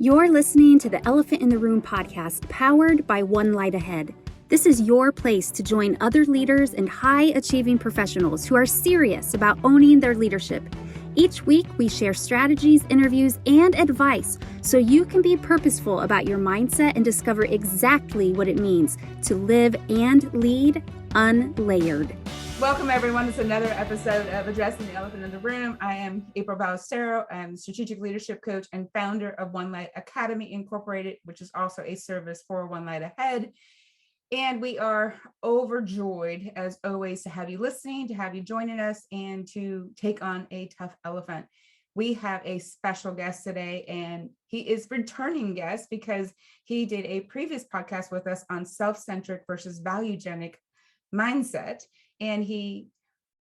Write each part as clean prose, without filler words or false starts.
You're listening to the Elephant in the Room podcast, powered by One Light Ahead. This is your place to join other leaders and high-achieving professionals who are serious about owning their leadership. Each week, we share strategies, interviews, and advice so you can be purposeful about your mindset and discover exactly what it means to live and lead unlayered. Welcome, everyone. It's another episode of Addressing the Elephant in the Room. I am April Ballestero. I'm Strategic Leadership Coach and founder of One Light Academy Incorporated, which is also a service for One Light Ahead. And we are overjoyed, as always, to have you listening, to have you joining us, and to take on a tough elephant. We have a special guest today, and he is returning guest because he did a previous podcast with us on self-centric versus valuegenic mindset. And he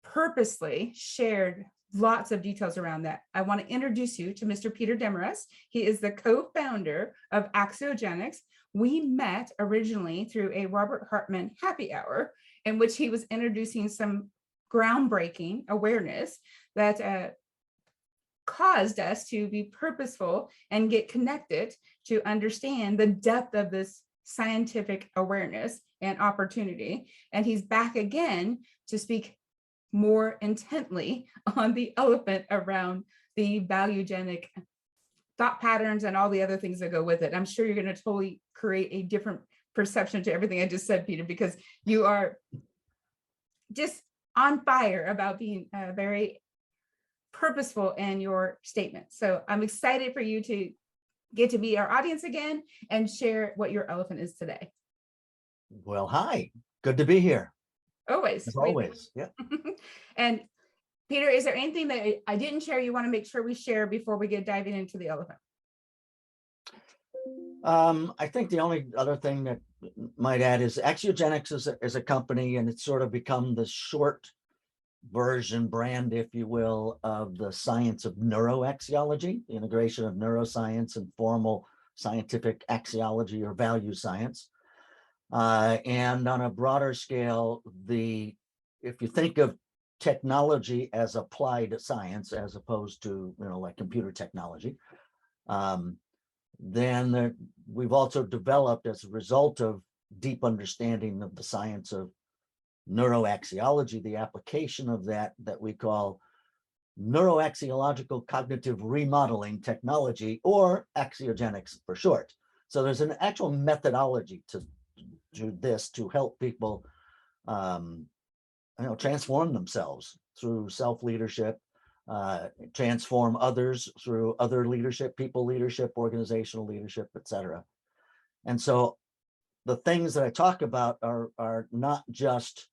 purposely shared lots of details around that. I want to introduce you to Mr. Peter Demarest. He is the co-founder of Axiogenics. We met originally through a Robert Hartman happy hour in which he was introducing some groundbreaking awareness that caused us to be purposeful and get connected to understand the depth of this scientific awareness and opportunity. And he's back again to speak more intently on the elephant around the valuegenic thought patterns and all the other things that go with it. I'm sure you're going to totally create a different perception to everything I just said, Peter, because you are just on fire about being very purposeful in your statement. So I'm excited for you to get to be our audience again and share what your elephant is today. Well, hi, good to be here. Always. As always, yeah. And Peter, is there anything that I didn't share you want to make sure we share before we get diving into the elephant? I think the only other thing that might add is Axiogenics is a company, and it's sort of become the short version brand, if you will, of the science of neuro-axiology, the integration of neuroscience and formal scientific axiology or value science. And on a broader scale, if you think of technology as applied science as opposed to, like computer technology, then we've also developed, as a result of deep understanding of the science of neuro-axiology, the application of that we call neuro-axiological cognitive remodeling technology, or Axiogenics for short. So there's an actual methodology to this to help people transform themselves through self-leadership, transform others through other leadership, people leadership, organizational leadership, etc. And so the things that I talk about are not just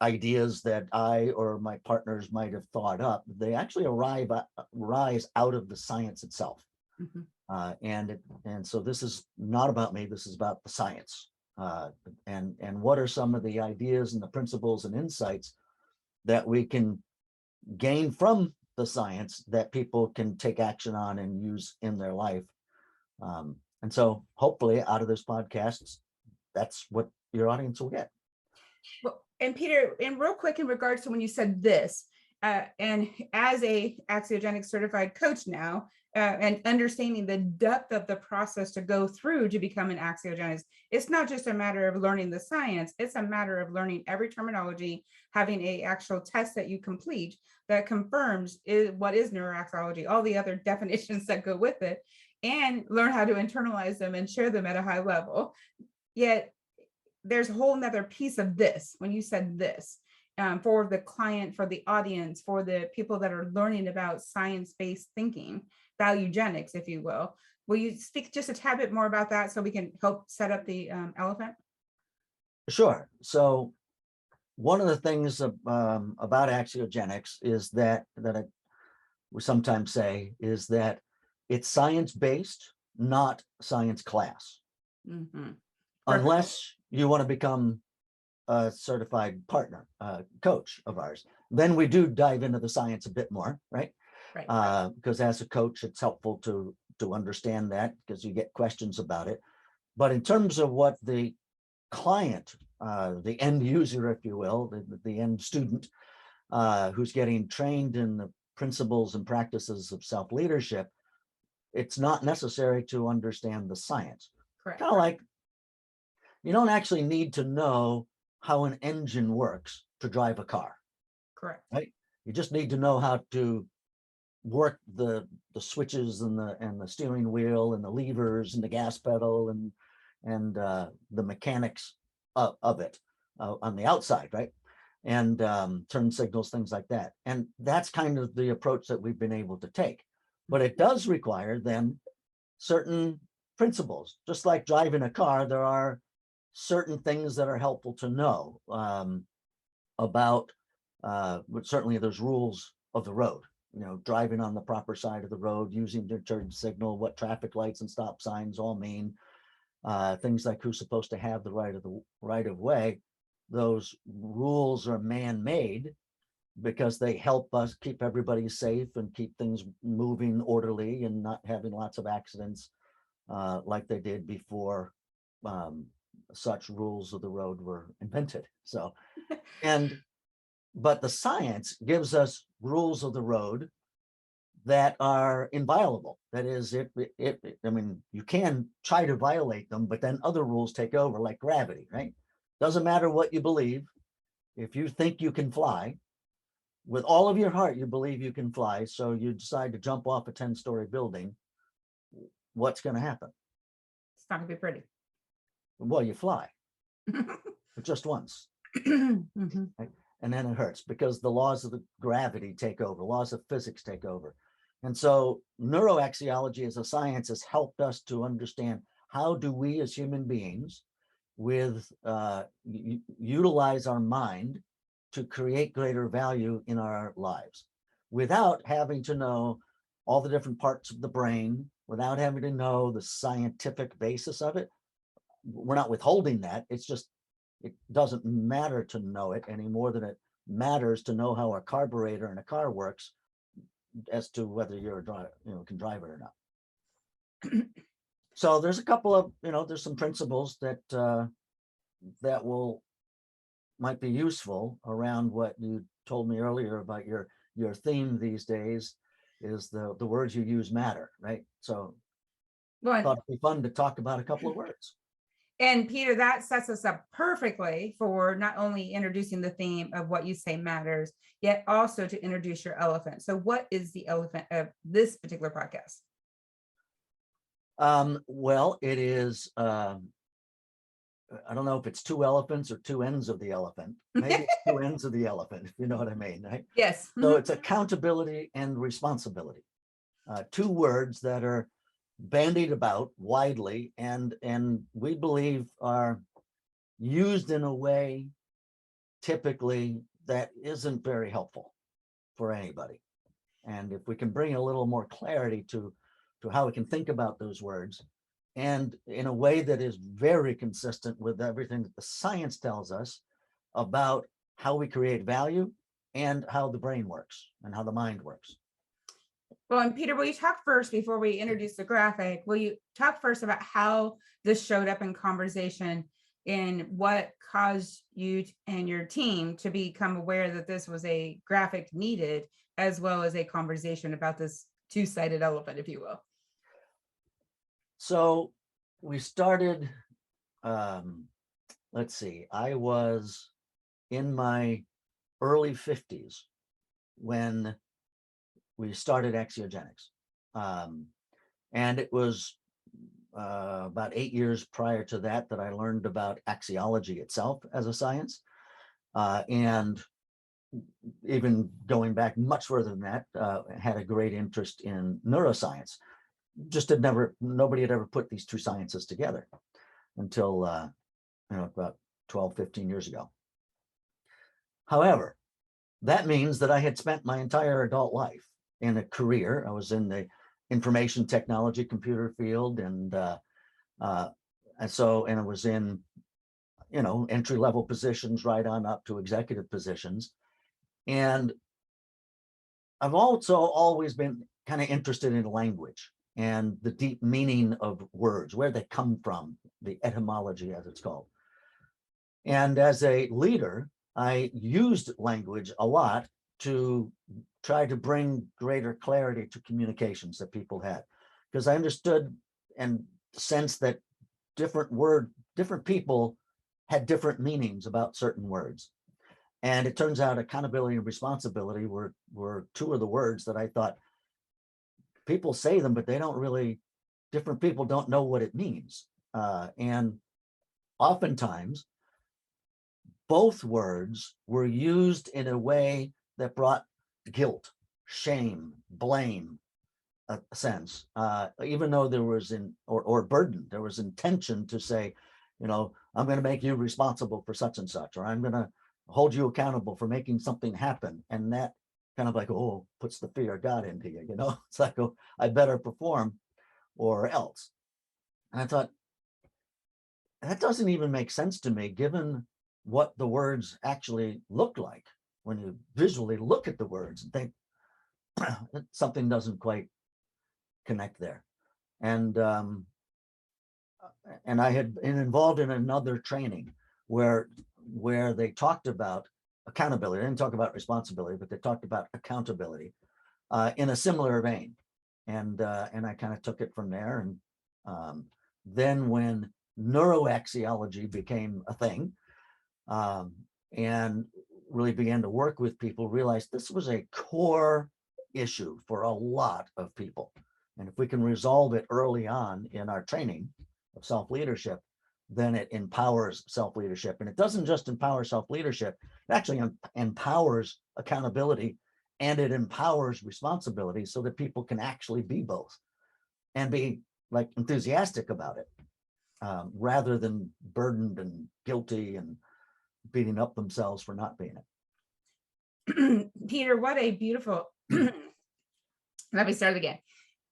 ideas that I or my partners might have thought up. They actually rise out of the science itself. Mm-hmm. And so this is not about me, this is about the science. And what are some of the ideas and the principles and insights that we can gain from the science that people can take action on and use in their life. And so hopefully out of this podcast, that's what your audience will get. Well, and Peter, and real quick, in regards to when you said this, and as a Axiogenics certified coach now, and understanding the depth of the process to go through to become an Axiogenics, it's not just a matter of learning the science, it's a matter of learning every terminology, having an actual test that you complete that confirms what is neuro-axiology, all the other definitions that go with it, and learn how to internalize them and share them at a high level. Yet there's a whole nother piece of this, when you said this, for the client, for the audience, for the people that are learning about science-based thinking, valuegenics, if you will. Will you speak just a tad bit more about that so we can help set up the elephant? Sure. So one of the things about Axiogenics is that we sometimes say is that it's science-based, not science class. Mm-hmm. Unless you want to become a certified partner, coach of ours, then we do dive into the science a bit more, right? Right. Because as a coach, it's helpful to understand that, because you get questions about it. But in terms of what the client, the end user, if you will, the end student, who's getting trained in the principles and practices of self-leadership, it's not necessary to understand the science. Correct. Kind of like you don't actually need to know how an engine works to drive a car, Correct. right? You just need to know how to work the switches and the steering wheel and the levers and the gas pedal and the mechanics of it on the outside, right? And turn signals, things like that. And that's kind of the approach that we've been able to take. But it does require then certain principles. Just like driving a car, there are certain things that are helpful to know about, but certainly there's rules of the road, driving on the proper side of the road, using the turn signal, what traffic lights and stop signs all mean, things like who's supposed to have the right of way. Those rules are man-made because they help us keep everybody safe and keep things moving orderly and not having lots of accidents like they did before such rules of the road were invented. So, but the science gives us rules of the road that are inviolable. That is, I mean, you can try to violate them, but then other rules take over, like gravity, right? Doesn't matter what you believe. If you think you can fly, with all of your heart, you believe you can fly, so you decide to jump off a 10-story building, what's going to happen? It's not going to be pretty. Well, you fly, but just once. Mm-hmm. Right? And then it hurts because the laws of the gravity take over, laws of physics take over. And so neuro-axiology as a science has helped us to understand how do we as human beings utilize our mind to create greater value in our lives without having to know all the different parts of the brain, without having to know the scientific basis of it. We're not withholding that. It's just, it doesn't matter to know it any more than it matters to know how a carburetor in a car works as to whether you're a driver, can drive it or not. So there's a couple of, there's some principles that might be useful around what you told me earlier about your theme these days is the words you use matter, right? So I thought it'd be fun to talk about a couple of words. And Peter, that sets us up perfectly for not only introducing the theme of what you say matters, yet also to introduce your elephant. So what is the elephant of this particular podcast? Well, it is, I don't know if it's two elephants or two ends of the elephant. Maybe it's two ends of the elephant, if you know what I mean, right? Yes. So it's accountability and responsibility. Two words that are bandied about widely and we believe are used in a way typically that isn't very helpful for anybody. And if we can bring a little more clarity to how we can think about those words and in a way that is very consistent with everything that the science tells us about how we create value and how the brain works and how the mind works. Well, and Peter, will you talk first before we introduce the graphic? Will you talk first about how this showed up in conversation and what caused you and your team to become aware that this was a graphic needed, as well as a conversation about this two-sided elephant, if you will? So we started, let's see, I was in my early 50s when we started Axiogenics. And it was about 8 years prior to that I learned about axiology itself as a science. And even going back much further than that, had a great interest in neuroscience. Just nobody had ever put these two sciences together until about 12, 15 years ago. However, that means that I had spent my entire adult life in a career. I was in the information technology computer field and I was in entry-level positions right on up to executive positions. And I've also always been kind of interested in language and the deep meaning of words, where they come from, the etymology as it's called. And as a leader, I used language a lot to try to bring greater clarity to communications that people had. because I understood and sensed that different people had different meanings about certain words. And it turns out accountability and responsibility were two of the words that I thought people say them, but they don't really, different people don't know what it means. And oftentimes, both words were used in a way that brought guilt, shame, blame, a sense, even though there was or burden, there was intention to say, I'm going to make you responsible for such and such, or I'm going to hold you accountable for making something happen. And that kind of like, puts the fear of God into you, it's like, I better perform or else. And I thought, that doesn't even make sense to me, given what the words actually look like when you visually look at the words and think something doesn't quite connect there. And I had been involved in another training where they talked about accountability. They didn't talk about responsibility, but they talked about accountability in a similar vein. And I kind of took it from there. And then when neuro-axiology became a thing, and really began to work with people, realized this was a core issue for a lot of people. And if we can resolve it early on in our training of self-leadership, then it empowers self-leadership. And it doesn't just empower self-leadership, it actually empowers accountability, and it empowers responsibility so that people can actually be both and be like enthusiastic about it, rather than burdened and guilty and beating up themselves for not being it. Peter, what a beautiful, let me start again.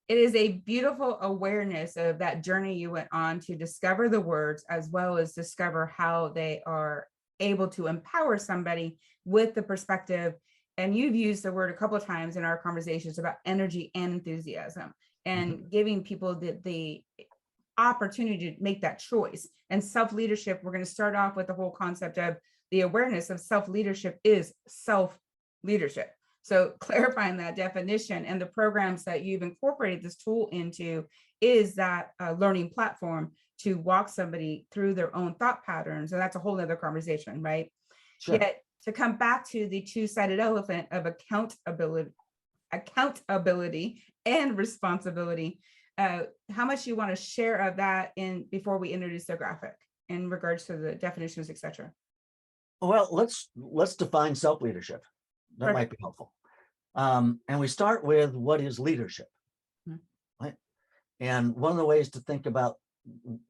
It is a beautiful awareness of that journey you went on to discover the words, as well as discover how they are able to empower somebody with the perspective. And you've used the word a couple of times in our conversations about energy and enthusiasm, and giving people the opportunity to make that choice. And self-leadership, we're going to start off with the whole concept of the awareness of self-leadership is self-leadership. So clarifying that definition, and the programs that you've incorporated this tool into is that learning platform to walk somebody through their own thought patterns. And that's a whole nother conversation, right? Sure. Yet to come back to the two-sided elephant of accountability and responsibility, how much you want to share of that before we introduce the graphic in regards to the definitions, etc. Well, let's define self-leadership. That Perfect. might be helpful. And we start with what is leadership, right? And one of the ways to think about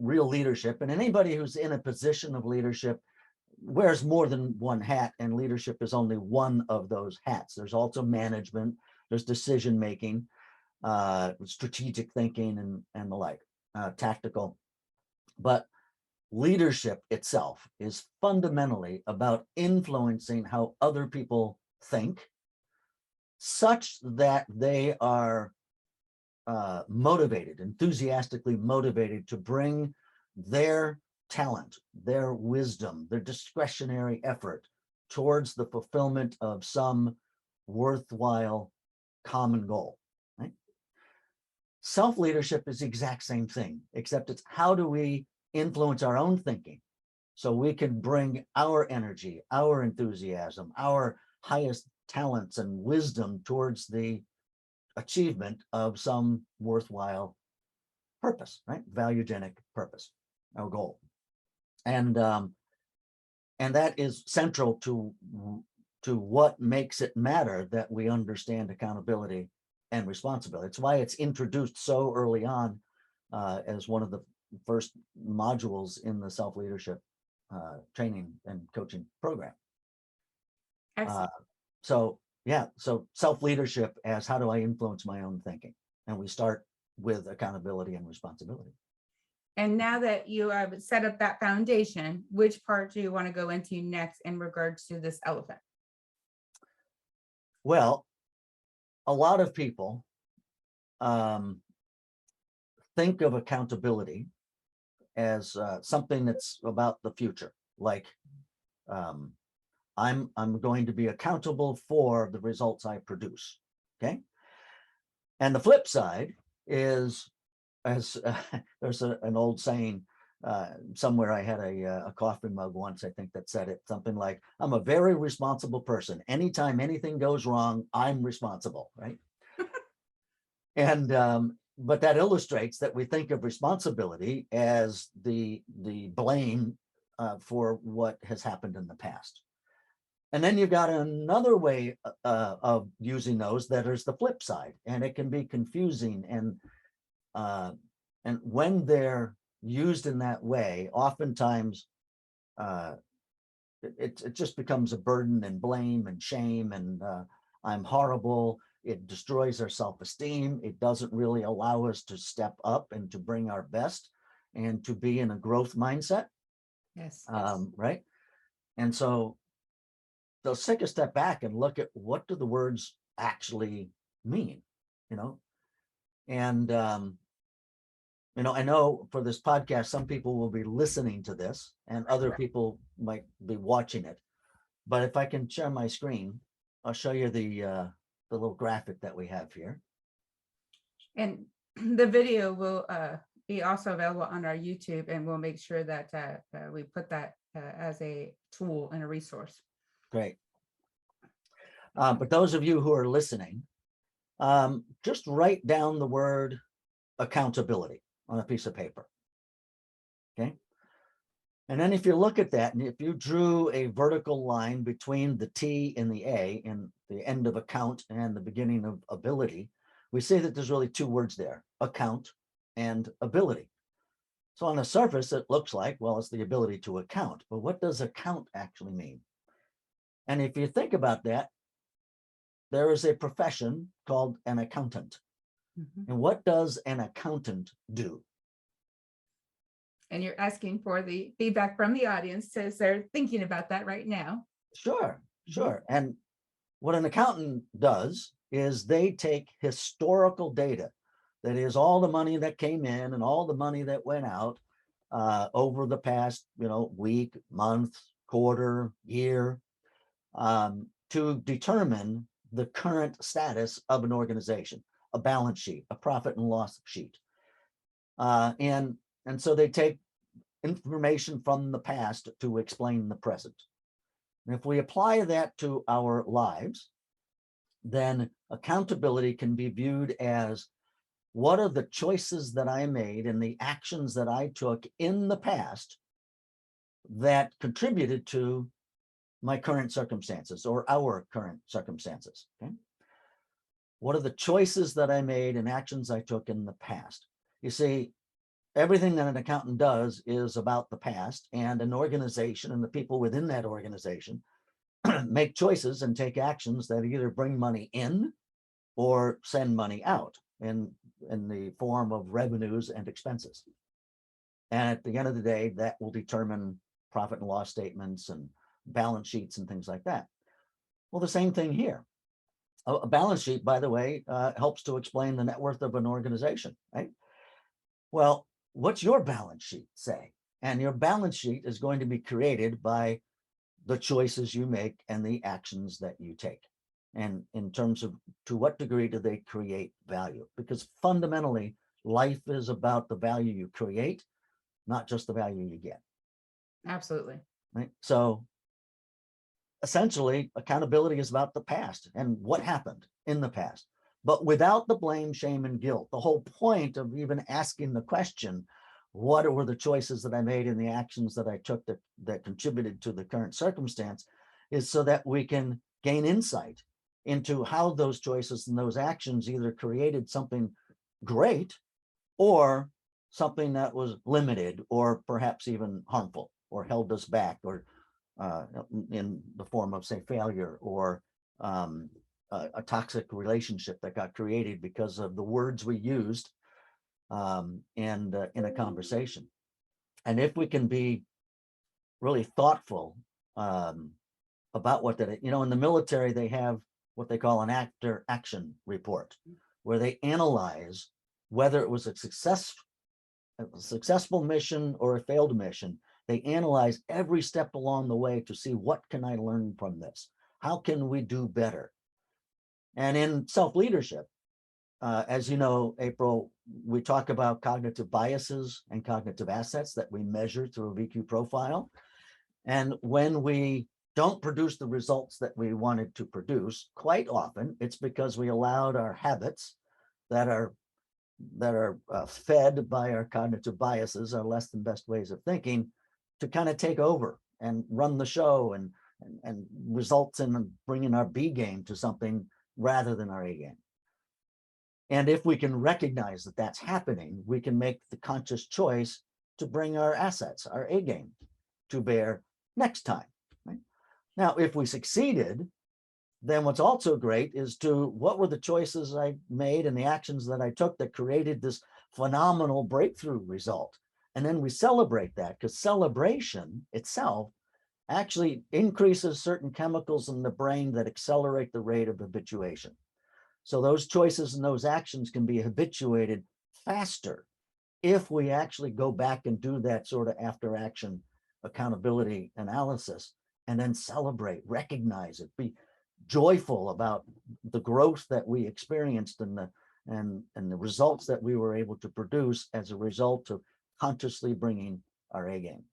real leadership, and anybody who's in a position of leadership wears more than one hat, and leadership is only one of those hats. There's also management, there's decision making, strategic thinking, and the like, tactical. But leadership itself is fundamentally about influencing how other people think, such that they are enthusiastically motivated to bring their talent, their wisdom, their discretionary effort towards the fulfillment of some worthwhile common goal. Right? Self-leadership is the exact same thing, except it's how do we influence our own thinking so we can bring our energy, our enthusiasm, our highest talents and wisdom towards the achievement of some worthwhile purpose, right? Valuegenic purpose, our goal. And that is central to what makes it matter that we understand accountability and responsibility. It's why it's introduced so early on as one of the first modules in the self-leadership training and coaching program. Excellent. So self-leadership as how do I influence my own thinking? And we start with accountability and responsibility. And now that you have set up that foundation, which part do you want to go into next in regards to this elephant? Well, a lot of people think of accountability as something that's about the future, like I'm going to be accountable for the results I produce. Okay. And the flip side is as there's an old saying somewhere. I had a coffee mug once, I think, that said it something like, I'm a very responsible person. Anytime anything goes wrong, I'm responsible, right? And but that illustrates that we think of responsibility as the blame for what has happened in the past. And then you've got another way of using those that is the flip side, and it can be confusing. And when they're used in that way, oftentimes it just becomes a burden and blame and shame and I'm horrible. It destroys our self-esteem. It doesn't really allow us to step up and to bring our best and to be in a growth mindset. Yes. Right. And so they'll take a step back and look at what do the words actually mean, and I know for this podcast, some people will be listening to this and other people might be watching it. But if I can share my screen, I'll show you the little graphic that we have here. And the video will be also available on our YouTube, and we'll make sure that we put that as a tool and a resource. Great. But those of you who are listening, just write down the word accountability on a piece of paper. Okay. And then if you look at that, and if you drew a vertical line between the T and the A and the end of account and the beginning of ability, we see that there's really two words there, account and ability. So on the surface, it looks like, well, it's the ability to account, but what does account actually mean? And if you think about that, there is a profession called an accountant. Mm-hmm. And what does an accountant do? And you're asking for the feedback from the audience, as they're thinking about that right now. Sure. And what an accountant does is they take historical data, that is all the money that came in and all the money that went out over the past, week, month, quarter, year, to determine the current status of an organization, a balance sheet, a profit and loss sheet. And so they take information from the past to explain the present. And if we apply that to our lives, then accountability can be viewed as, what are the choices that I made and the actions that I took in the past that contributed to my current circumstances or our current circumstances? Okay. What are the choices that I made and actions I took in the past? You see, everything that an accountant does is about the past, and an organization and the people within that organization make choices and take actions that either bring money in or send money out in the form of revenues and expenses. And at the end of the day, that will determine profit and loss statements and balance sheets and things like that. Well, the same thing here. A balance sheet, by the way, helps to explain the net worth of an organization, right? Well, what's your balance sheet say? And your balance sheet is going to be created by the choices you make and the actions that you take. And in terms of to what degree do they create value? Because fundamentally, life is about the value you create, not just the value you get. Absolutely. Right. So essentially, accountability is about the past and what happened in the past, but without the blame, shame, and guilt. The whole point of even asking the question, what were the choices that I made and the actions that I took that contributed to the current circumstance, is so that we can gain insight into how those choices and those actions either created something great or something that was limited or perhaps even harmful or held us back, or in the form of, say, failure or a toxic relationship that got created because of the words we used and in a conversation. And if we can be really thoughtful about what that, in the military, they have what they call an actor action report, where they analyze whether it was a successful mission or a failed mission. They analyze every step along the way to see, what can I learn from this? How can we do better? And in self-leadership, as you know, April, we talk about cognitive biases and cognitive assets that we measure through a VQ profile. And when we don't produce the results that we wanted to produce, quite often it's because we allowed our habits that are fed by our cognitive biases, our less than best ways of thinking, to kind of take over and run the show and results in bringing our B game to something rather than our A game. And if we can recognize that that's happening, we can make the conscious choice to bring our assets, our A game, to bear next time. Right? Now, if we succeeded, then what's also great is what were the choices I made and the actions that I took that created this phenomenal breakthrough result? And then we celebrate that, because celebration itself actually increases certain chemicals in the brain that accelerate the rate of habituation. So those choices and those actions can be habituated faster if we actually go back and do that sort of after action accountability analysis, and then celebrate, recognize it, be joyful about the growth that we experienced and the results that we were able to produce as a result of consciously bringing our A game.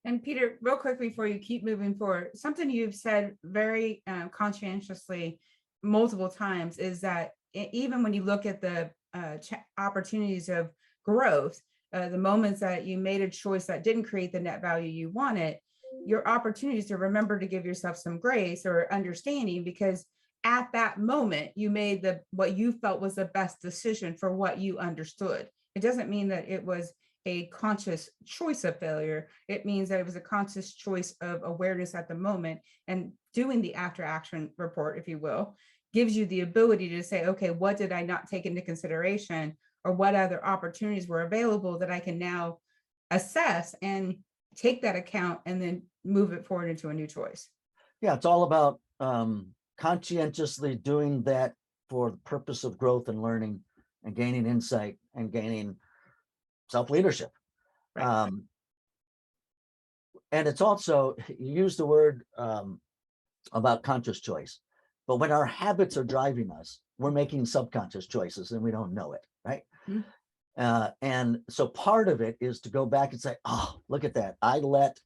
And Peter, real quick before you keep moving forward, something you've said very conscientiously multiple times is that even when you look at the opportunities of growth, the moments that you made a choice that didn't create the net value you wanted, your opportunities to remember to give yourself some grace or understanding, because at that moment you made what you felt was the best decision for what you understood. It doesn't mean that it was a conscious choice of failure. It means that it was a conscious choice of awareness at the moment, and doing the after action report, if you will, gives you the ability to say, okay, what did I not take into consideration, or what other opportunities were available that I can now assess and take that account and then move it forward into a new choice. Yeah, it's all about conscientiously doing that for the purpose of growth and learning and gaining insight and gaining self-leadership. Right. And it's also, you use the word about conscious choice, but when our habits are driving us, we're making subconscious choices and we don't know it, right? Mm-hmm. And so part of it is to go back and say, oh, look at that. I let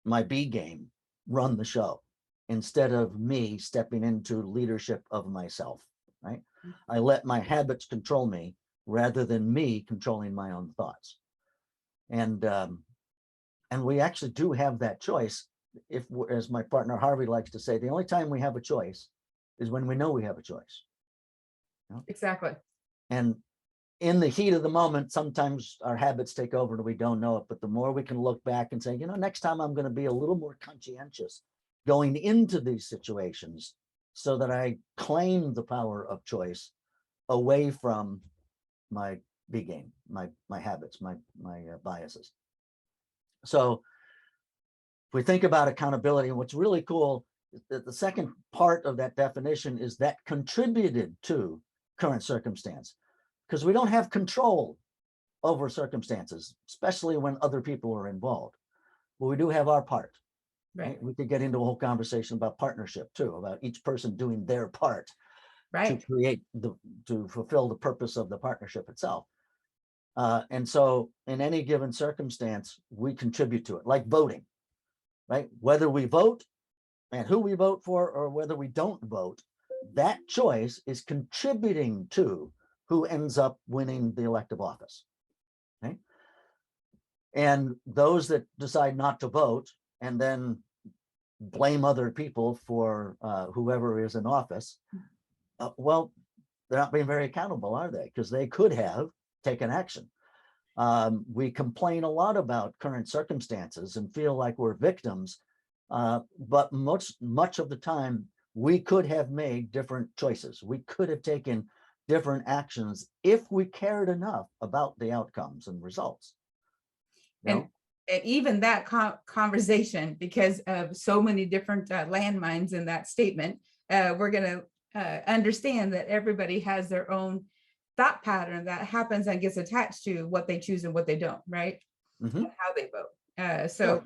my B game run the show instead of me stepping into leadership of myself, right? I let my habits control me rather than me controlling my own thoughts. And we actually do have that choice. If, as my partner Harvey likes to say, the only time we have a choice is when we know we have a choice. You know? Exactly. And in the heat of the moment, sometimes our habits take over and we don't know it. But the more we can look back and say, you know, next time I'm going to be a little more conscientious going into these situations so that I claim the power of choice away from my B game, my habits, my biases. So if we think about accountability, and what's really cool is that the second part of that definition is that contributed to current circumstance, because we don't have control over circumstances, especially when other people are involved. But we do have our part. Right? We could get into a whole conversation about partnership too, about each person doing their part to create to fulfill the purpose of the partnership itself. And so in any given circumstance, we contribute to it, like voting, right? Whether we vote and who we vote for, or whether we don't vote, that choice is contributing to who ends up winning the elective office, right? And those that decide not to vote and then blame other people for whoever is in office, well, they're not being very accountable, are they? Because they could have taken action. We complain a lot about current circumstances and feel like we're victims, but much of the time we could have made different choices. We could have taken different actions if we cared enough about the outcomes and results. And even that conversation, because of so many different landmines in that statement, we're going to understand that everybody has their own thought pattern that happens and gets attached to what they choose and what they don't, right? Mm-hmm. And how they vote. So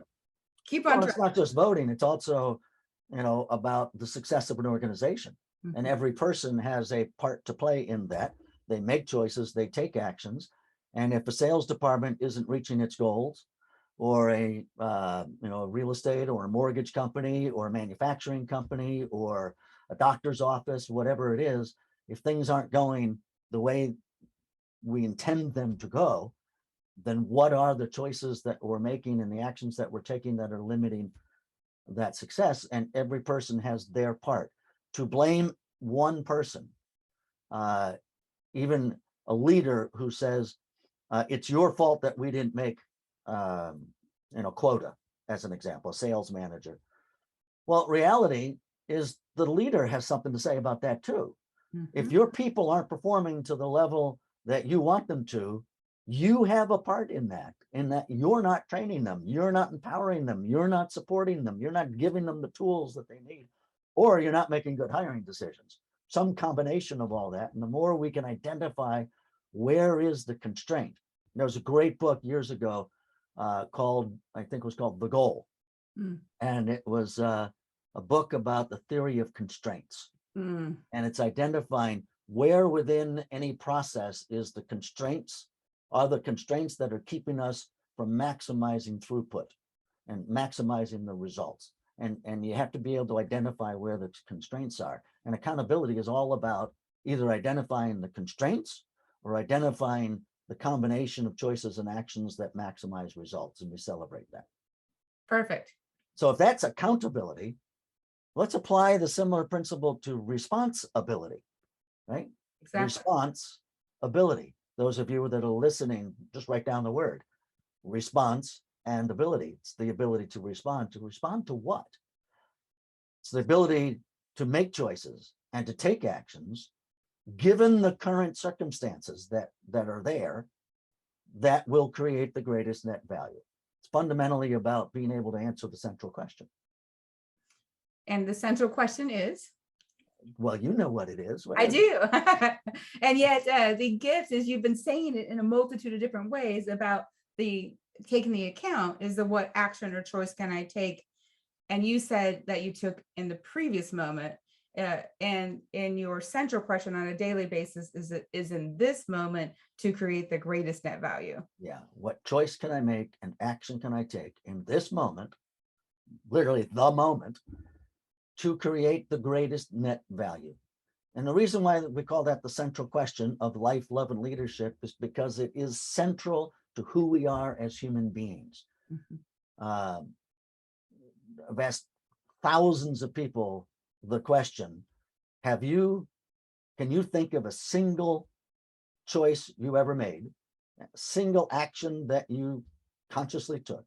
keep on. Well, it's not just voting; it's also, you know, about the success of an organization. And Mhm. every person has a part to play in that. They make choices, they take actions. And if a sales department isn't reaching its goals, or a real estate or a mortgage company or a manufacturing company or a doctor's office, whatever it is, if things aren't going the way we intend them to go, then what are the choices that we're making and the actions that we're taking that are limiting that success? And every person has their part. To blame one person, even a leader who says, it's your fault that we didn't make quota, as an example, a sales manager. Well, reality is the leader has something to say about that too. If Mhm. your people aren't performing to the level that you want them to, you have a part in that you're not training them, you're not empowering them, you're not supporting them, you're not giving them the tools that they need, or you're not making good hiring decisions. Some combination of all that. And the more we can identify where is the constraint. There was a great book years ago called, I think it was called The Goal. Mm. And it was a book about the theory of constraints. Mm. And it's identifying where within any process is the constraints, are the constraints that are keeping us from maximizing throughput and maximizing the results. And you have to be able to identify where the constraints are. And accountability is all about either identifying the constraints or identifying the combination of choices and actions that maximize results. And we celebrate that. Perfect. So if that's accountability, let's apply the similar principle to responsibility, right? Exactly. Response ability. Those of you that are listening, just write down the word response and ability. It's the ability to respond. To respond to what? It's the ability to make choices and to take actions given the current circumstances that are there that will create the greatest net value. It's fundamentally about being able to answer the central question. And the central question is? Well, you know what it is. I do. And yet the gift is you've been saying it in a multitude of different ways about the taking the account is the what action or choice can I take? And you said that you took in the previous moment and in your central question on a daily basis is in this moment to create the greatest net value. Yeah. What choice can I make and action can I take in this moment, literally the moment, to create the greatest net value? And the reason why we call that the central question of life, love, and leadership is because it is central to who we are as human beings. Mm-hmm. I've asked thousands of people the question, can you think of a single choice you ever made, a single action that you consciously took,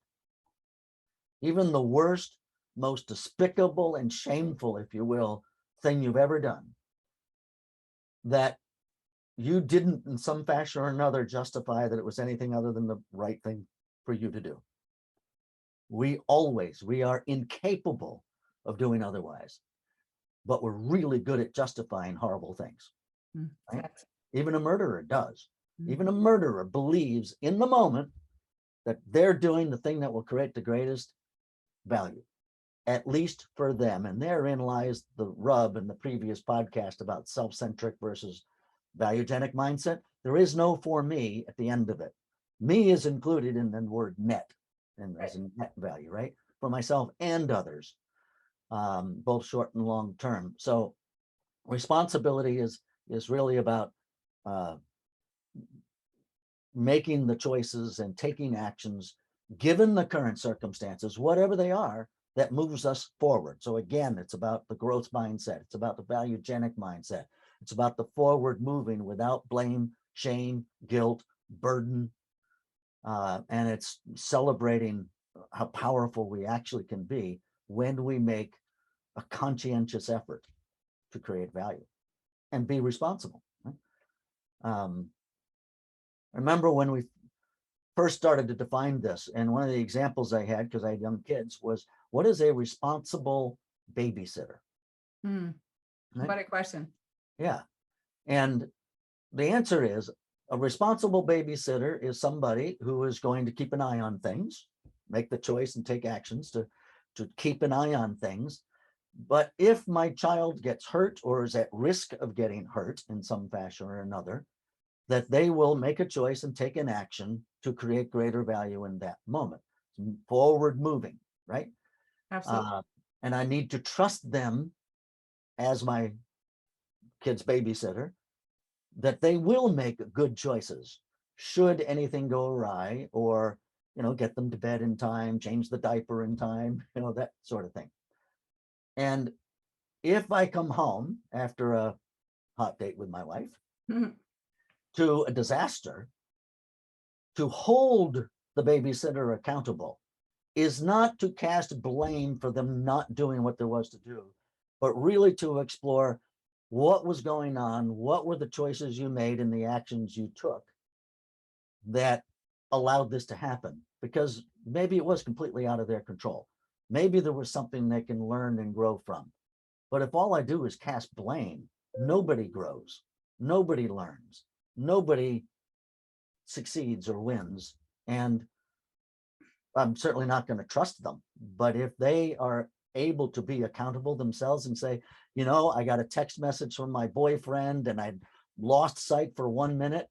even the worst, most despicable and shameful, if you will, thing you've ever done, that you didn't in some fashion or another justify that it was anything other than the right thing for you to do? We are incapable of doing otherwise, but we're really good at justifying horrible things. Right? Even a murderer does. Mm-hmm. Even a murderer believes in the moment that they're doing the thing that will create the greatest value, at least for them. And therein lies the rub in the previous podcast about self-centric versus valuegenic mindset. There is no for me at the end of it. Me is included in the word net, and as a net value, right? For myself and others, both short and long term. So responsibility is really about making the choices and taking actions given the current circumstances, whatever they are, that moves us forward. So again, it's about the growth mindset. It's about the valuegenic mindset. It's about the forward moving without blame, shame, guilt, burden. And it's celebrating how powerful we actually can be when we make a conscientious effort to create value and be responsible. Right? I remember when we first started to define this, and one of the examples I had, because I had young kids, was what is a responsible babysitter? Right? What a question. Yeah. And the answer is a responsible babysitter is somebody who is going to keep an eye on things, make the choice and take actions to keep an eye on things, But if my child gets hurt or is at risk of getting hurt in some fashion or another, that they will make a choice and take an action to create greater value in that moment. Forward moving, right? Absolutely. And I need to trust them as my kid's babysitter, that they will make good choices should anything go awry, or, get them to bed in time, change the diaper in time, that sort of thing. And if I come home after a hot date with my wife to a disaster, to hold the babysitter accountable is not to cast blame for them not doing what there was to do, but really to explore what was going on, what were the choices you made and the actions you took that allowed this to happen, because maybe it was completely out of their control. Maybe there was something they can learn and grow from. But if all I do is cast blame, nobody grows, nobody learns, nobody succeeds or wins. And I'm certainly not going to trust them. But if they are able to be accountable themselves and say, I got a text message from my boyfriend and I lost sight for 1 minute.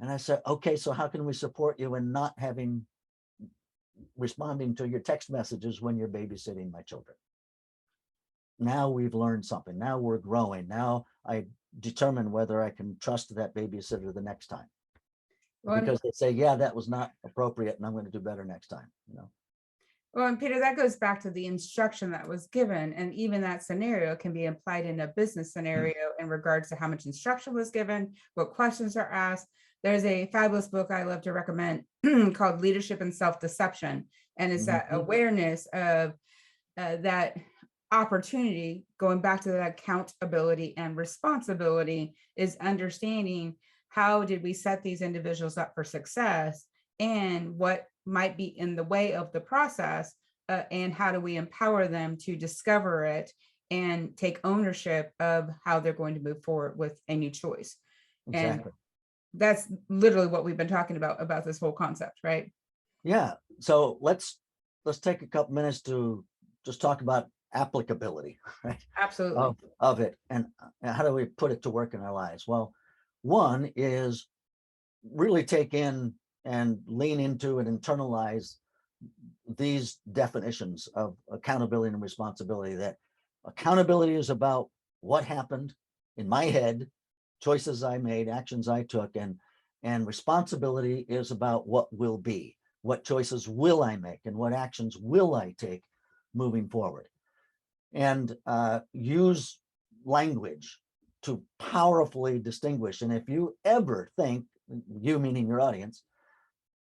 And I said, okay, so how can we support you in not responding to your text messages when you're babysitting my children? Now we've learned something. Now we're growing. Now I determine whether I can trust that babysitter the next time. Because they say, yeah, that was not appropriate and I'm going to do better next time. Well, and Peter, that goes back to the instruction that was given. And even that scenario can be applied in a business scenario in regards to how much instruction was given, what questions are asked. There's a fabulous book I love to recommend called Leadership and Self-Deception. And it's that awareness of that opportunity, going back to that accountability and responsibility, is understanding how did we set these individuals up for success and what might be in the way of the process, and how do we empower them to discover it and take ownership of how they're going to move forward with a new choice. Exactly. And that's literally what we've been talking about this whole concept, right? Yeah. So let's take a couple minutes to just talk about applicability, right? Absolutely. Of it, and how do we put it to work in our lives? Well, one is really take in and lean into and internalize these definitions of accountability and responsibility. That accountability is about what happened in my head, choices I made, actions I took, and responsibility is about what will be, what choices will I make, and what actions will I take moving forward. And use language to powerfully distinguish. And if you ever think, you meaning your audience,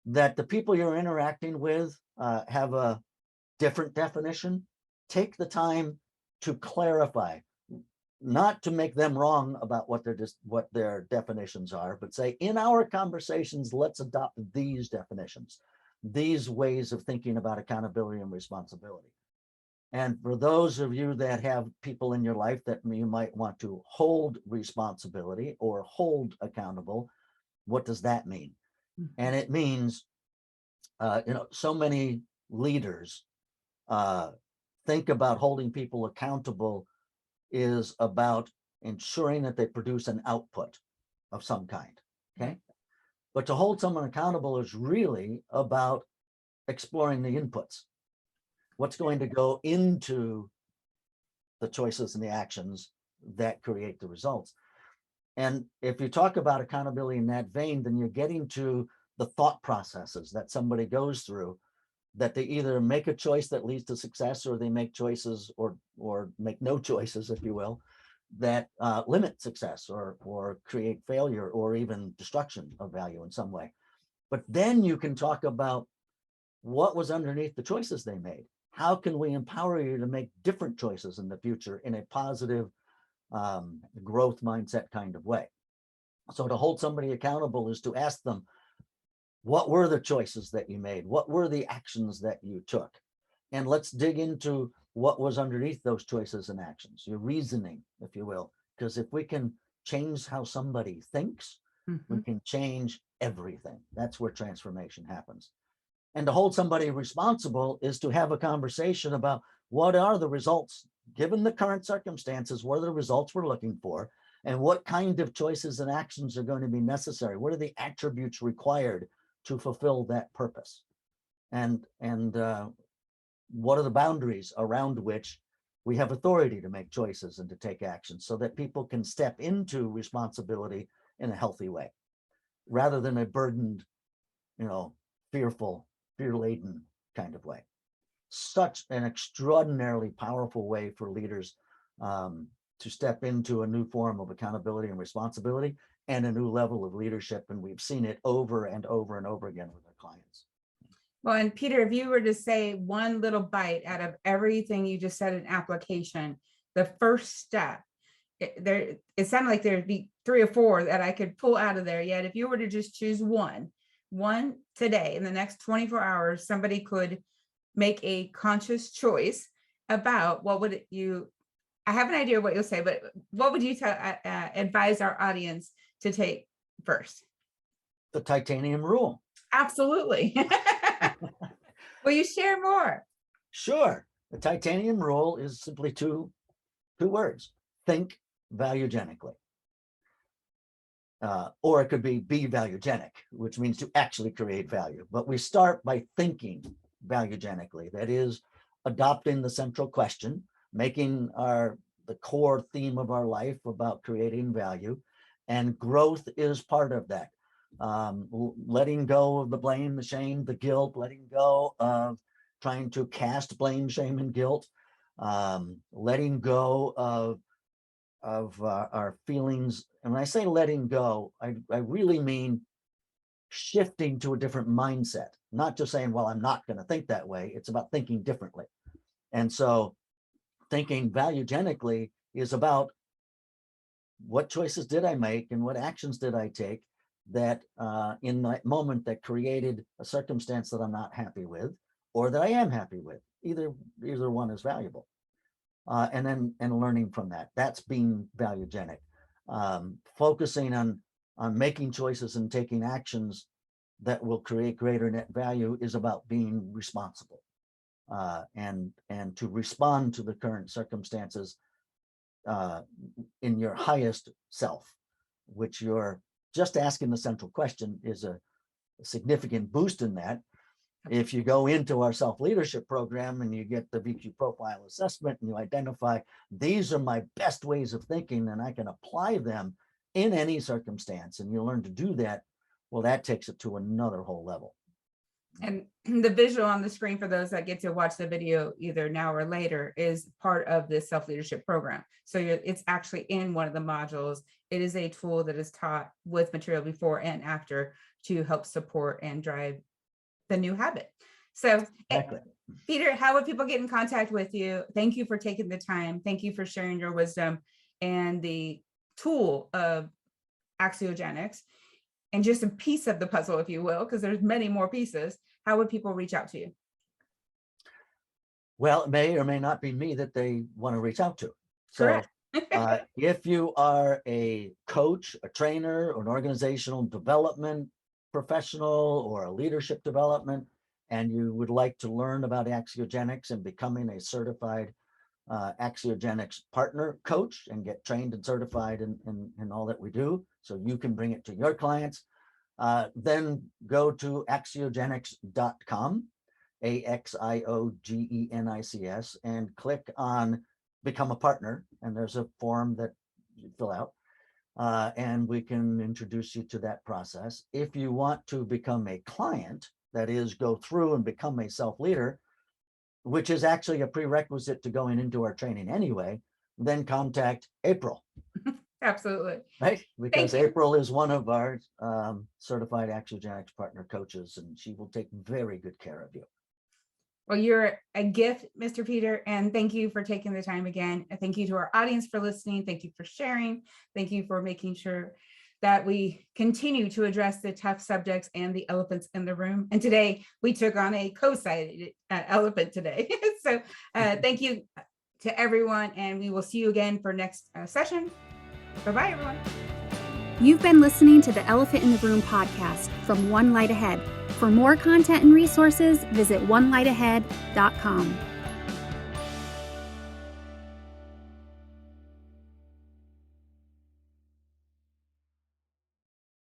that the people you're interacting with have a different definition, take the time to clarify, not to make them wrong about what their definitions are, but say, in our conversations, let's adopt these definitions, these ways of thinking about accountability and responsibility. And for those of you that have people in your life that you might want to hold responsibility or hold accountable, what does that mean? And it means, so many leaders think about holding people accountable is about ensuring that they produce an output of some kind, okay? But to hold someone accountable is really about exploring the inputs. What's going to go into the choices and the actions that create the results. And if you talk about accountability in that vein, then you're getting to the thought processes that somebody goes through, that they either make a choice that leads to success, or they make choices or make no choices, if you will, that limit success or create failure or even destruction of value in some way. But then you can talk about what was underneath the choices they made. How can we empower you to make different choices in the future in a positive growth mindset kind of way? So to hold somebody accountable is to ask them, what were the choices that you made? What were the actions that you took? And let's dig into what was underneath those choices and actions, your reasoning, if you will. Because if we can change how somebody thinks, we can change everything. That's where transformation happens. And to hold somebody responsible is to have a conversation about what are the results given the current circumstances, what are the results we're looking for? And what kind of choices and actions are going to be necessary? What are the attributes required to fulfill that purpose? And what are the boundaries around which we have authority to make choices and to take action so that people can step into responsibility in a healthy way, rather than a burdened, fearful, fear-laden kind of way. Such an extraordinarily powerful way for leaders to step into a new form of accountability and responsibility and a new level of leadership. And we've seen it over and over and over again with our clients. Well, and Peter, if you were to say one little bite out of everything you just said in application, the first step, it sounded like there'd be 3 or 4 that I could pull out of there. Yet if you were to just choose one today, in the next 24 hours, somebody could make a conscious choice about I have an idea what you'll say, but what would you advise our audience to take first? The titanium rule. Absolutely. Will you share more? Sure. The titanium rule is simply two words: think valuegenically. Or it could be valuegenic, which means to actually create value. But we start by thinking valuegenically. That is, adopting the central question, making the core theme of our life about creating value, and growth is part of that. Letting go of the blame, the shame, the guilt, letting go of trying to cast blame, shame, and guilt, letting go of our feelings. And when I say letting go, I really mean shifting to a different mindset, not just saying, well, I'm not going to think that way. It's about thinking differently. And so thinking valuegenically is about what choices did I make and what actions did I take that in that moment that created a circumstance that I'm not happy with, or that I am happy with. Either one is valuable. And learning from that. That's being valuegenic. Focusing on making choices and taking actions that will create greater net value is about being responsible. And to respond to the current circumstances in your highest self, which you're just asking the central question is a significant boost in that. If you go into our self-leadership program and you get the VQ profile assessment and you identify, these are my best ways of thinking and I can apply them in any circumstance, and you learn to do that, well, that takes it to another whole level. And the visual on the screen for those that get to watch the video either now or later is part of this self-leadership program. So it's actually in one of the modules. It is a tool that is taught with material before and after to help support and drive the new habit. So exactly. Peter, how would people get in contact with you? Thank you for taking the time. Thank you for sharing your wisdom and the tool of Axiogenics. And just a piece of the puzzle, if you will, because there's many more pieces. How would people reach out to you? Well, it may or may not be me that they want to reach out to. So if you are a coach, a trainer, or an organizational development professional, or a leadership development, and you would like to learn about Axiogenics and becoming a certified Axiogenics partner coach and get trained and certified in all that we do, so you can bring it to your clients, then go to axiogenics.com, AXIOGENICS, and click on Become a Partner. And there's a form that you fill out, and we can introduce you to that process. If you want to become a client, that is, go through and become a self-leader, which is actually a prerequisite to going into our training anyway, then contact April. Absolutely. Right? Because April is one of our certified Axiogenics partner coaches, and she will take very good care of you. Well, you're a gift, Mr. Peter, and thank you for taking the time again. And thank you to our audience for listening. Thank you for sharing. Thank you for making sure that we continue to address the tough subjects and the elephants in the room. And today we took on a co-sided elephant today. So thank you to everyone, and we will see you again for next session. Bye-bye, everyone. You've been listening to the Elephant in the Room podcast from One Light Ahead. For more content and resources, visit onelightahead.com.